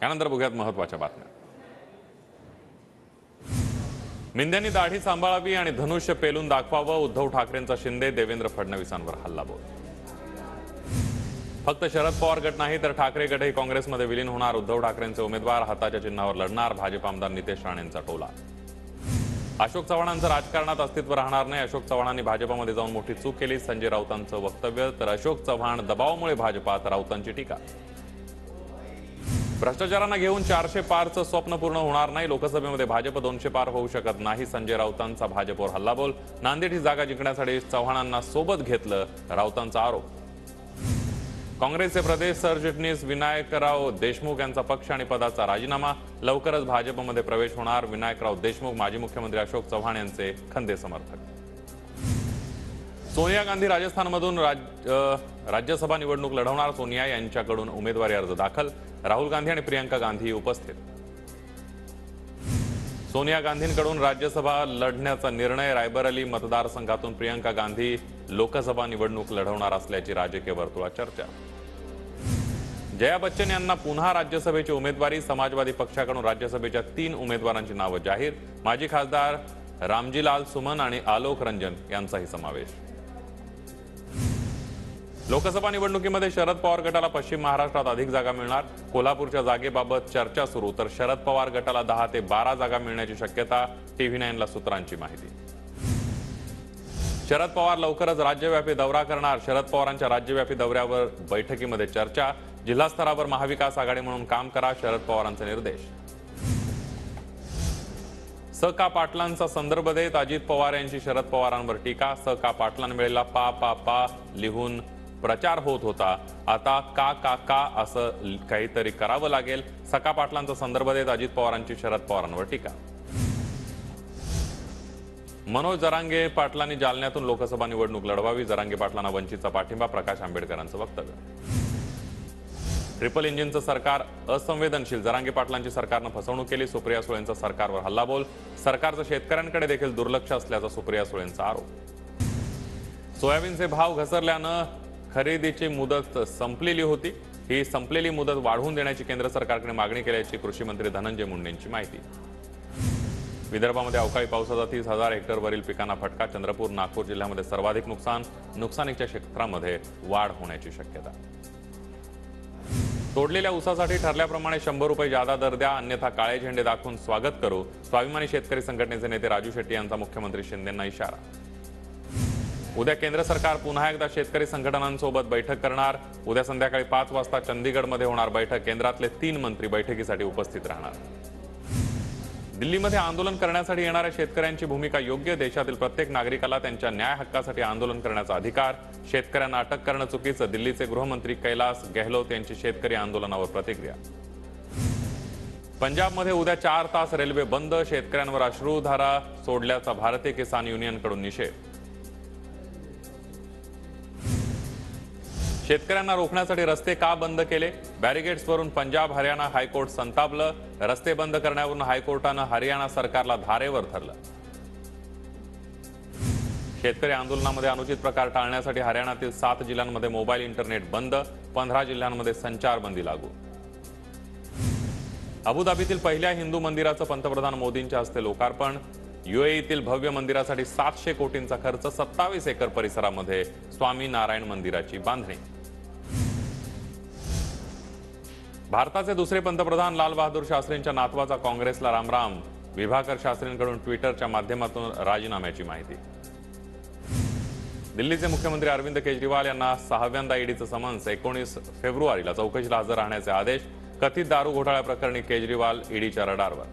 यानंतर बघूयात महत्त्वाच्या बातम्या। मिंद्यांनी दाढी सांभाळावी आणि धनुष्य पेलून दाखवावं, उद्धव ठाकरेंचा शिंदे देवेंद्र फडणवीसांवर हल्लाबोल। फक्त शरद पवार गट नाही तर ठाकरे गटही काँग्रेसमध्ये विलीन होणार, उद्धव ठाकरेंचे उमेदवार हाताच्या चिन्हावर लढणार, भाजप आमदार नितेश राणेंचा टोला। अशोक चव्हाणांचं राजकारणात अस्तित्व राहणार नाही, अशोक चव्हाणांनी भाजपमध्ये जाऊन मोठी चूक केली, संजय राऊतांचं वक्तव्य। तर अशोक चव्हाण दबावामुळे भाजपात, राऊतांची टीका। भ्रष्टाचारांना घेऊन 400 पारचं स्वप्न पूर्ण होणार नाही, लोकसभेमध्ये भाजप 200 पार होऊ शकत नाही, संजय राऊतांचा भाजपवर हल्लाबोल। नांदेड ही जागा जिंकण्यासाठी चव्हाणांना सोबत घेतलं, राऊतांचा आरोप। काँग्रेसचे प्रदेश सरचिटणीस विनायकराव देशमुख यांचा पक्ष आणि पदाचा राजीनामा, लवकरच भाजपमध्ये प्रवेश होणार, विनायकराव देशमुख माजी मुख्यमंत्री अशोक चव्हाण यांचे खंदे समर्थक। सोनिया गांधी राजस्थानमधून राज्यसभा निवडणूक लढवणार, सोनिया यांच्याकडून उमेदवारी अर्ज दाखल, राहुल गांधी आणि प्रियंका गांधी उपस्थित। सोनिया गांधींकडून राज्यसभा लढण्याचा निर्णय, रायबरेली मतदारसंघातून प्रियंका गांधी लोकसभा निवडणूक लढवणार असल्याची राजकीय वर्तुळात चर्चा। जया बच्चन यांना पुन्हा राज्यसभेची उमेदवारी, समाजवादी पक्षाकडून राज्यसभेच्या 3 उमेदवारांची नावे जाहीर, माजी खासदार रामजीलाल सुमन आणि आलोक रंजन यांचाही समावेश। लोकसभा निवडणुकीमध्ये शरद पवार गटाला पश्चिम महाराष्ट्रात अधिक जागा मिळणार, कोल्हापूरच्या जागेबाबत चर्चा सुरू, तर शरद पवार गटाला 10 ते 12 जागा मिळण्याची शक्यता, TV9 सूत्रांची माहिती। शरद पवार लवकरच राज्यव्यापी दौरा करणार, शरद पवारांच्या राज्यव्यापी दौऱ्यावर बैठकीमध्ये चर्चा, जिल्हा स्तरावर महाविकास आघाडी म्हणून काम करा, शरद पवारांचे निर्देश। स.का. पाटलांचा संदर्भ देत अजित पवार यांची शरद पवारांवर टीका, स.का. पाटलांवेळेला पा लिहून प्रचार होत होता, आता का असं काहीतरी करावं लागेल, स.का. पाटलांचा संदर्भ देत अजित पवारांची शरद पवारांवर टीका। मनोज जरांगे पाटलांनी जालन्यातून लोकसभा निवडणूक लढवावी, जरांगे पाटलांना वंचितचा पाठिंबा, प्रकाश आंबेडकरांचं वक्तव्य। ट्रिपल इंजिनचं सरकार असंवेदनशील, जरांगे पाटलांची सरकारनं फसवणूक केली, सुप्रिया सुळेंचा सरकारवर हल्लाबोल, सरकारचं शेतकऱ्यांकडे देखील दुर्लक्ष असल्याचा सुप्रिया सुळेंचा आरोप। सोयाबीनचे भाव घसरल्यानं खरेदीची मुदत संपलेली होती, ही संपलेली मुदत वाढवून देण्याची केंद्र सरकारकडे मागणी केल्याची कृषी मंत्री धनंजय मुंडेंची माहिती। विदर्भामध्ये अवकाळी पावसाचा 30,000 हेक्टरवरील पिकांना फटका, चंद्रपूर नागपूर जिल्ह्यामध्ये सर्वाधिक नुकसानीच्या क्षेत्रामध्ये वाढ होण्याची शक्यता। तोडलेल्या ऊसासाठी ठरल्याप्रमाणे 100 रुपये जादा दर द्या, अन्यथा काळे झेंडे दाखवून स्वागत करू, स्वाभिमानी शेतकरी संघटनेचे नेते राजू शेट्टी यांचा मुख्यमंत्री शिंदेंना इशारा। उद्या केंद्र सरकार पुन्हा एकदा शेतकरी संघटनांसोबत बैठक करणार, उद्या संध्याकाळी 5 वाजता चंदीगडमध्ये होणार बैठक, केंद्रातले 3 मंत्री बैठकीसाठी उपस्थित राहणार। दिल्लीमध्ये आंदोलन करण्यासाठी येणाऱ्या शेतकऱ्यांची भूमिका योग्य, देशातील प्रत्येक नागरिकाला त्यांच्या न्याय हक्कासाठी आंदोलन करण्याचा अधिकार, शेतकऱ्यांना अटक करणं चुकीचं, दिल्लीचे गृहमंत्री कैलास गेहलोत यांची शेतकरी आंदोलनावर प्रतिक्रिया। पंजाबमध्ये उद्या 4 तास रेल्वे बंद, शेतकऱ्यांवर अश्रुधारा सोडल्याचा भारतीय किसान युनियनकडून निषेध। शेतकऱ्यांना रोखण्यासाठी रस्ते का बंद केले, बॅरिगेड्सवरून पंजाब हरियाणा हायकोर्ट संतापलं, रस्ते बंद करण्यावरून हायकोर्टानं हरियाणा सरकारला धारेवर धरलं। शेतकरी आंदोलनामध्ये अनुचित प्रकार टाळण्यासाठी हरियाणातील 7 जिल्ह्यांमध्ये मोबाईल इंटरनेट बंद, 15 जिल्ह्यांमध्ये संचारबंदी लागू। अबुधाबीतील पहिल्या हिंदू मंदिराचं पंतप्रधान मोदींच्या हस्ते लोकार्पण, UAEतील भव्य मंदिरासाठी 700 कोटींचा खर्च, 27 एकर परिसरामध्ये स्वामी नारायण मंदिराची बांधणी। भारताचे दुसरे पंतप्रधान लाल बहादूर शास्त्रींच्या नातवाचा काँग्रेसला रामराम, विभाकर शास्त्रींकडून ट्विटरच्या माध्यमातून राजीनाम्याची माहिती। दिल्लीचे मुख्यमंत्री अरविंद केजरीवाल यांना 6व्यांदा ईडीचं समन्स, 19 फेब्रुवारीला चौकशीला हजर राहण्याचे आदेश, कथित दारू घोटाळ्याप्रकरणी केजरीवाल ईडीच्या रडारवर।